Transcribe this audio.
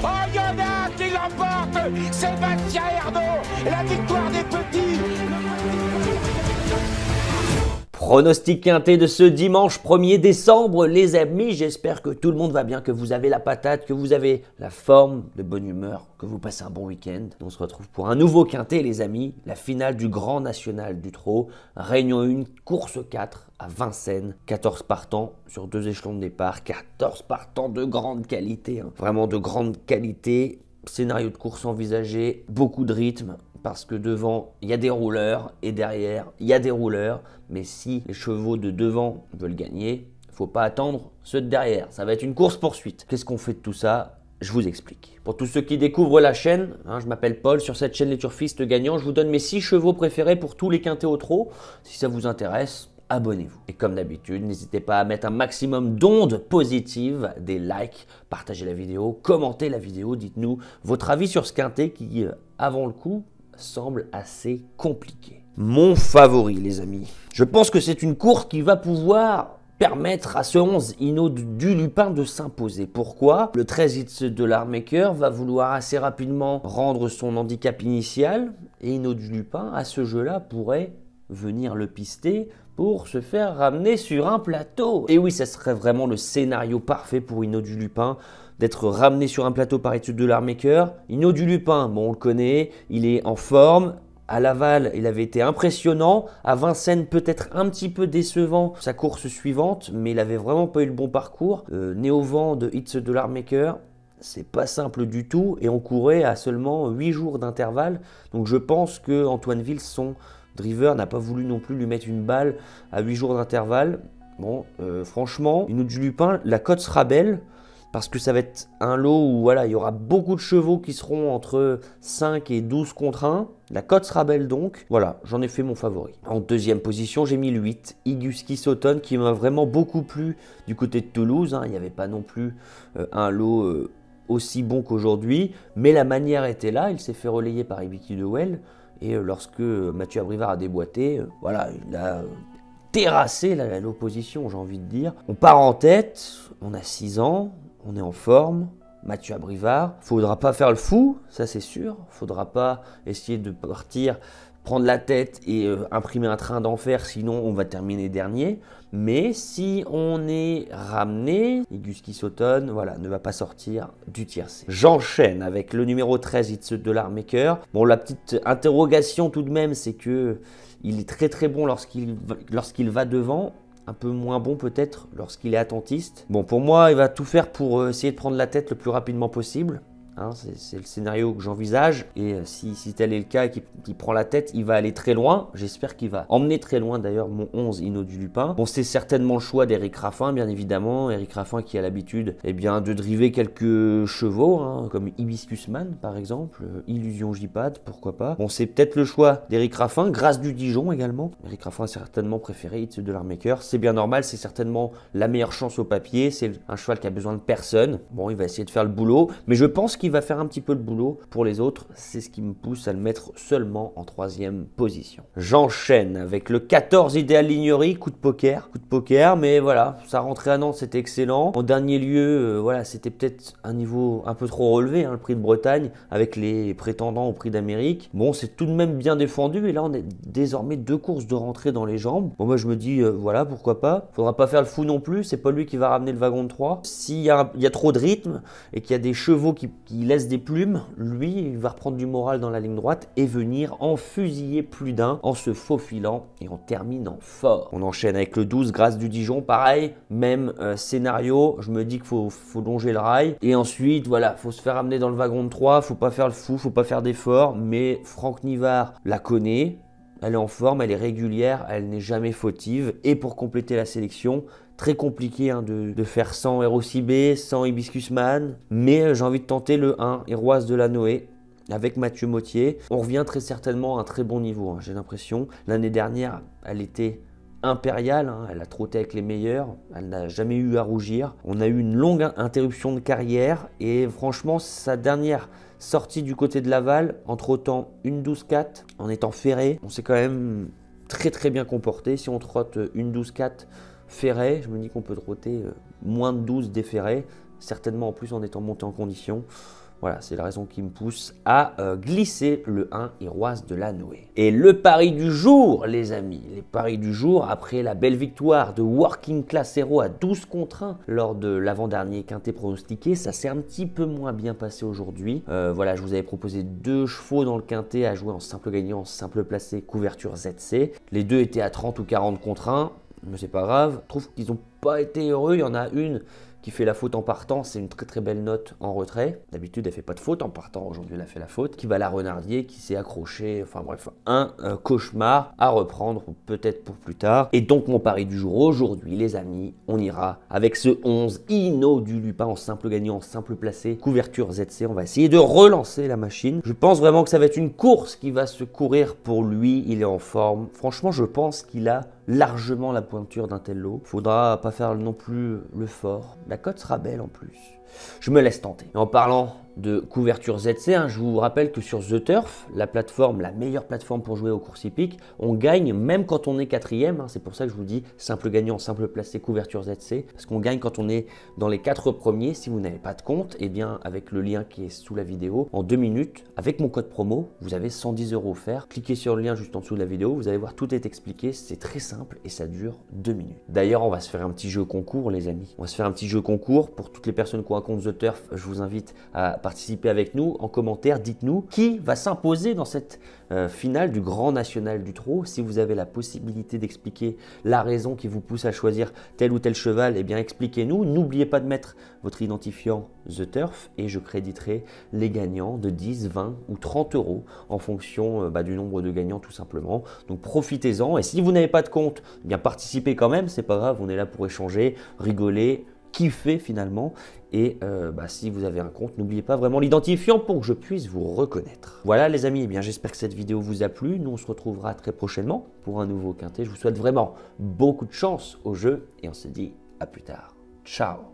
Oh, il y en a un qui l'emporte, Sébastien Ernaud, la victoire des petits. Pronostic quintet de ce dimanche 1er décembre, les amis. J'espère que tout le monde va bien, que vous avez la patate, que vous avez la forme, de bonne humeur, que vous passez un bon week-end. On se retrouve pour un nouveau quintet, les amis. La finale du Grand National du Trot. Réunion 1, course 4 à Vincennes. 14 partants sur 2 échelons de départ. 14 partants de grande qualité, hein. Vraiment de grande qualité. Scénario de course envisagé, beaucoup de rythme. Parce que devant, il y a des rouleurs et derrière, il y a des rouleurs. Mais si les chevaux de devant veulent gagner, il ne faut pas attendre ceux de derrière. Ça va être une course-poursuite. Qu'est-ce qu'on fait de tout ça? Je vous explique. Pour tous ceux qui découvrent la chaîne, je m'appelle Paul. Sur cette chaîne Les Turfistes Gagnants, je vous donne mes 6 chevaux préférés pour tous les quintets au trot. Si ça vous intéresse, abonnez-vous. Et comme d'habitude, n'hésitez pas à mettre un maximum d'ondes positives, des likes, partagez la vidéo, commentez la vidéo, dites-nous votre avis sur ce quintet qui, avant le coup, semble assez compliqué. Mon favori, les amis. Je pense que c'est une course qui va pouvoir permettre à ce 11 Hino du Lupin de s'imposer. Pourquoi? Le 13 It's de l'Armaker va vouloir assez rapidement rendre son handicap initial et Hino du Lupin, à ce jeu-là, pourrait venir le pister pour se faire ramener sur un plateau. Et oui, ça serait vraiment le scénario parfait pour Hino du Lupin, d'être ramené sur un plateau par étude de l'Armaker. Hino du Lupin, bon, on le connaît, il est en forme. À Laval, il avait été impressionnant. À Vincennes, peut-être un petit peu décevant sa course suivante, mais il avait vraiment pas eu le bon parcours. Né au vent de It's de l'Armaker, c'est pas simple du tout. Et on courait à seulement 8 jours d'intervalle. Donc je pense que Antoine Ville, son driver, n'a pas voulu non plus lui mettre une balle à 8 jours d'intervalle. Bon, franchement, Hino du Lupin, la cote sera belle. Parce que ça va être un lot où voilà, il y aura beaucoup de chevaux qui seront entre 5 et 12 contre 1. La cote sera belle donc. Voilà, j'en ai fait mon favori. En deuxième position, j'ai mis le 8, Iguski Sauton, qui m'a vraiment beaucoup plu du côté de Toulouse. Il n'y avait pas non plus un lot aussi bon qu'aujourd'hui. Mais la manière était là. Il s'est fait relayer par Ibiki de Well. Et lorsque Mathieu Abrivard a déboîté, voilà, il a terrassé l'opposition, j'ai envie de dire. On part en tête, on a 6 ans. On est en forme, Mathieu Abrivard. Faudra pas faire le fou, ça c'est sûr. Faudra pas essayer de partir, prendre la tête et imprimer un train d'enfer, sinon on va terminer dernier. Mais si on est ramené, Iguski Sauton, voilà, ne va pas sortir du tiercé. J'enchaîne avec le numéro 13, It's de l'Armaker. Bon, la petite interrogation tout de même, c'est que il est très très bon lorsqu'il va devant. Un peu moins bon peut-être lorsqu'il est attentiste. Bon, pour moi, il va tout faire pour essayer de prendre la tête le plus rapidement possible. C'est le scénario que j'envisage. Et si tel est le cas et qu'il prend la tête, il va aller très loin. J'espère qu'il va emmener très loin d'ailleurs mon 11 Hino du Lupin. Bon, c'est certainement le choix d'Éric Raffin, bien évidemment. Éric Raffin qui a l'habitude de driver quelques chevaux, comme Hibiscus Man par exemple, Illusion J-Pad, pourquoi pas. Bon, c'est peut-être le choix d'Éric Raffin, Grâce du Dijon également. Éric Raffin a certainement préféré It's de l'Armaker. C'est bien normal, c'est certainement la meilleure chance au papier. C'est un cheval qui a besoin de personne. Bon, il va essayer de faire le boulot, mais je pense qu'il va faire un petit peu le boulot pour les autres. C'est ce qui me pousse à le mettre seulement en 3e position. J'enchaîne avec le 14 Idéal Lignerie, coup de poker, mais voilà, sa rentrée à Nantes c'était excellent. En dernier lieu, voilà, c'était peut-être un niveau un peu trop relevé, le prix de Bretagne avec les prétendants au prix d'Amérique. Bon, c'est tout de même bien défendu et là on est désormais 2 courses de rentrée dans les jambes. Bon, moi je me dis voilà, pourquoi pas. Faudra pas faire le fou non plus, c'est pas lui qui va ramener le wagon de 3. S'il y a trop de rythme et qu'il y a des chevaux qui laisse des plumes, lui, il va reprendre du moral dans la ligne droite et venir en fusiller plus d'un en se faufilant et en terminant fort. On enchaîne avec le 12, Grâce du Dijon, pareil, même scénario, je me dis qu'il faut longer le rail et ensuite, voilà, faut se faire amener dans le wagon de 3, faut pas faire le fou, faut pas faire d'efforts, mais Franck Nivard la connaît, elle est en forme, elle est régulière, elle n'est jamais fautive et pour compléter la sélection, très compliqué de faire sans ROCB, sans Hibiscus Man, mais j'ai envie de tenter le 1, Héroise de la Noé, avec Mathieu Mottier. On revient très certainement à un très bon niveau, j'ai l'impression. L'année dernière, elle était impériale, elle a trotté avec les meilleurs, elle n'a jamais eu à rougir. On a eu une longue interruption de carrière et franchement, sa dernière sortie du côté de Laval, en trottant une 12-4, en étant ferré, on s'est quand même très très bien comporté. Si on trotte une 12-4 ferré, je me dis qu'on peut trotter moins de 12 déferré. certainement en plus en étant monté en condition. Voilà, c'est la raison qui me pousse à glisser le 1 et Roi de la Noé. Et le pari du jour, les amis, les paris du jour, après la belle victoire de Working Class Hero à 12-1 lors de l'avant-dernier quintet pronostiqué, ça s'est un petit peu moins bien passé aujourd'hui. Voilà, je vous avais proposé 2 chevaux dans le quintet à jouer en simple gagnant, en simple placé, couverture ZC. Les deux étaient à 30 ou 40 contre 1, mais c'est pas grave. Je trouve qu'ils n'ont pas été heureux, il y en a une qui fait la faute en partant, c'est une très très belle note en retrait. D'habitude, elle fait pas de faute en partant, aujourd'hui elle a fait la faute. Qui va la renardier, qui s'est accroché, enfin bref, un cauchemar à reprendre, peut-être pour plus tard. Et donc mon pari du jour aujourd'hui, les amis, on ira avec ce 11 Inno du Lupin en simple gagnant, en simple placé, couverture ZC. On va essayer de relancer la machine. Je pense vraiment que ça va être une course qui va se courir pour lui, il est en forme. Franchement, je pense qu'il a largement la pointure d'un tel lot. Faudra pas faire non plus le fort. La cote sera belle en plus. Je me laisse tenter. Et en parlant de couverture ZC, je vous rappelle que sur The Turf, la plateforme, la meilleure plateforme pour jouer aux courses hippiques, on gagne même quand on est quatrième. C'est pour ça que je vous dis simple gagnant, simple placé, couverture ZC, parce qu'on gagne quand on est dans les 4 premiers. Si vous n'avez pas de compte, et bien avec le lien qui est sous la vidéo, en 2 minutes, avec mon code promo, vous avez 110 € offerts. Cliquez sur le lien juste en dessous de la vidéo, vous allez voir, tout est expliqué. C'est très simple et ça dure 2 minutes. D'ailleurs, on va se faire un petit jeu concours, les amis. On va se faire un petit jeu concours pour toutes les personnes qui ont un compte The Turf. Je vous invite à participer avec nous en commentaire. Dites-nous qui va s'imposer dans cette finale du Grand National du Trot. Si vous avez la possibilité d'expliquer la raison qui vous pousse à choisir tel ou tel cheval, eh bien expliquez-nous. N'oubliez pas de mettre votre identifiant The Turf et je créditerai les gagnants de 10, 20 ou 30 € en fonction du nombre de gagnants tout simplement. Donc profitez-en, et si vous n'avez pas de compte, eh bien participez quand même, c'est pas grave, on est là pour échanger, rigoler, kiffer finalement. Et si vous avez un compte, n'oubliez pas vraiment l'identifiant pour que je puisse vous reconnaître. Voilà les amis, eh bien j'espère que cette vidéo vous a plu. Nous on se retrouvera très prochainement pour un nouveau quintet. Je vous souhaite vraiment beaucoup de chance au jeu et on se dit à plus tard. Ciao.